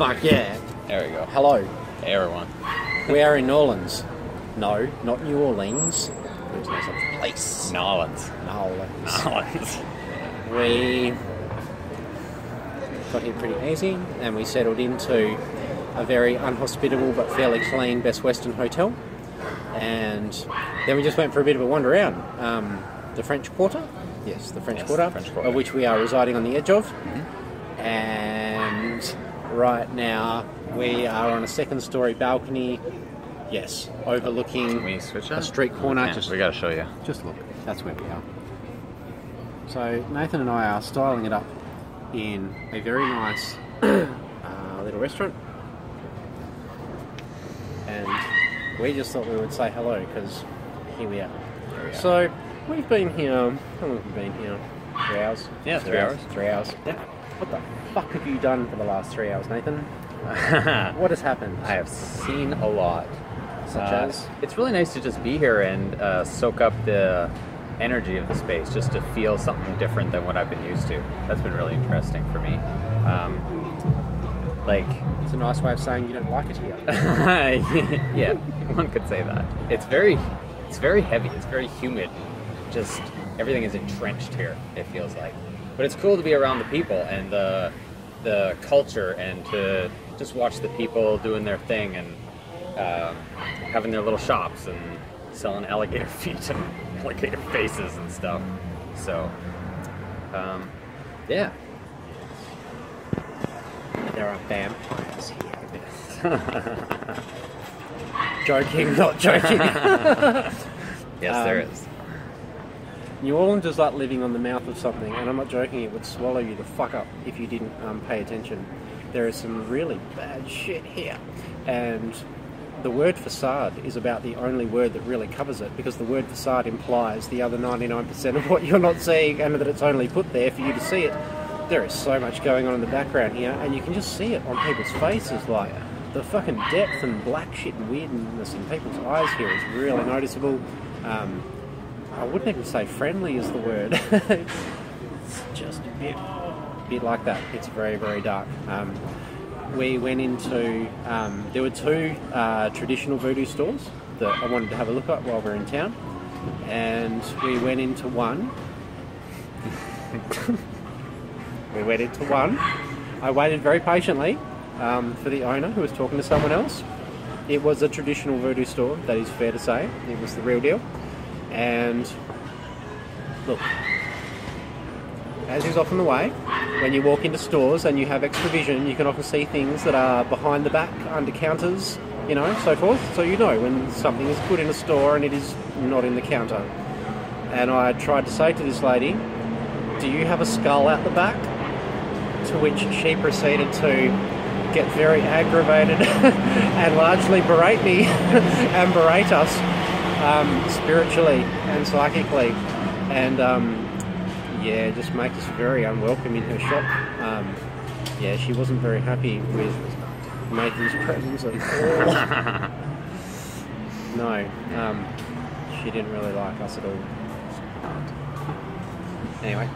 Fuck yeah. There we go. Hello. Hey, everyone. We are in New Orleans. No, not New Orleans. It's a place. Nolans. We got here pretty easy and we settled into a very unhospitable but fairly clean Best Western hotel. And then we just went for a bit of a wander around. The French Quarter. Yes, the French Quarter, of which we are residing on the edge of. Mm-hmm. And right now we are on a second-story balcony. Yes, overlooking Can we switch a street corner. We gotta show you. Just look, that's where we are. So Nathan and I are styling it up in a very nice little restaurant. And we just thought we would say hello because here we are. So we've been here, how long have we been here? 3 hours? Yeah, 3 hours. 3 hours. Yeah. What the fuck have you done for the last 3 hours, Nathan? What has happened? I have seen a lot. Such as? It's really nice to just be here and soak up the energy of the space, just to feel something different than what I've been used to. That's been really interesting for me. It's a nice way of saying you don't like it here. Yeah, one could say that. It's very heavy. It's very humid. Just everything is entrenched here, it feels like. But it's cool to be around the people and the culture, and to just watch the people doing their thing and having their little shops and selling alligator feet and alligator faces and stuff. So, yeah. There are vampires here. Joking, not joking. Yes, there is. New Orleans is like living on the mouth of something, and I'm not joking, it would swallow you the fuck up if you didn't pay attention. There is some really bad shit here, and the word facade is about the only word that really covers it, because the word facade implies the other 99% of what you're not seeing, and that it's only put there for you to see it. There is so much going on in the background here, and you can just see it on people's faces, like the fucking depth and black shit and weirdness in people's eyes here is really noticeable. I wouldn't even say friendly is the word. It's just a bit like that. It's very, very dark. We went into, there were two traditional voodoo stores that I wanted to have a look at while we were in town, and we went into one. I waited very patiently for the owner, who was talking to someone else. It was a traditional voodoo store, that is fair to say. It was the real deal. And look, as is often the way, when you walk into stores and you have extra vision, you can often see things that are behind the back, under counters, you know, so forth. So you know when something is good in a store and it is not in the counter. And I tried to say to this lady, "Do you have a skull out the back?" To which she proceeded to get very aggravated and largely berate me and berate us spiritually and psychically, and yeah, just make us very unwelcome in her shop. Yeah, she wasn't very happy with Nathan's presence at all. No, she didn't really like us at all. Anyway,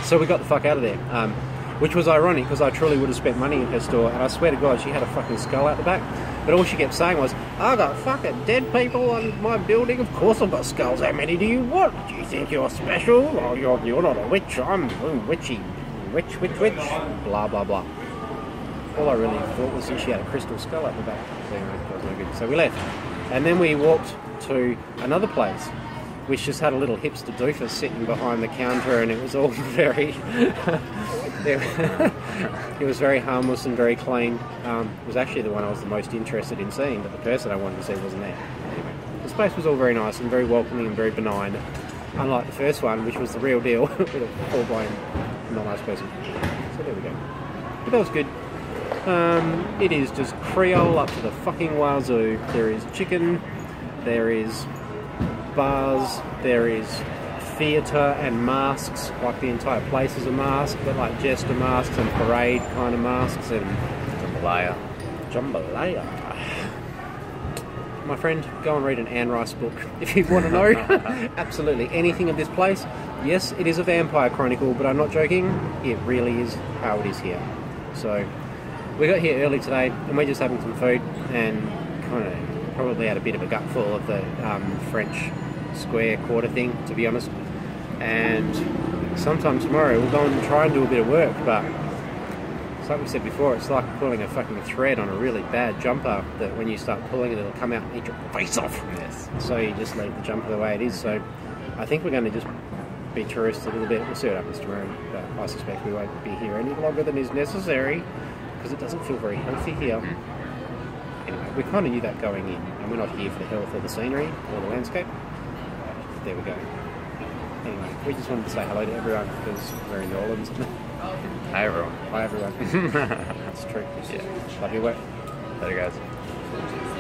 so we got the fuck out of there, which was ironic because I truly would have spent money in her store, and I swear to God she had a fucking skull out the back, but all she kept saying was, "I got fucking dead people on my building, of course I've got skulls, how many do you want? Do you think you're special? Oh, you're not a witch, I'm witchy, witch, blah blah blah." All I really thought was that she had a crystal skull out the back. So anyway, that was no good. So we left, and then we walked to another place which just had a little hipster doofus sitting behind the counter, and it was all very it was very harmless and very clean. It was actually the one I was the most interested in seeing, but the person I wanted to see wasn't there. Anyway, the space was all very nice and very welcoming and very benign, unlike the first one, which was the real deal, with a full-blown not nice person. So there we go. But that was good. It is just Creole up to the fucking wazoo. There is chicken, there is bars, there is theatre and masks, like the entire place is a mask, but like jester masks and parade kind of masks and jambalaya. My friend, go and read an Anne Rice book if you want to know absolutely anything of this place. Yes, it is a vampire chronicle, but I'm not joking, it really is how it is here. So we got here early today, and we're just having some food, and kind of probably had a bit of a gutful of the French square quarter thing, to be honest. And sometime tomorrow we'll go and try and do a bit of work, but it's like we said before, it's like pulling a fucking thread on a really bad jumper that when you start pulling it, it'll come out and eat your face off. Yes. So you just leave the jumper the way it is. So I think we're going to just be tourists a little bit. We'll see what happens tomorrow, but I suspect we won't be here any longer than is necessary because it doesn't feel very healthy here. Anyway, we kind of knew that going in, and we're not here for the health or the scenery or the landscape. There we go. Anyway, we just wanted to say hello to everyone because we're in New Orleans. Hi, everyone. Hi, everyone. That's true. Yeah. Love your work. Later, guys.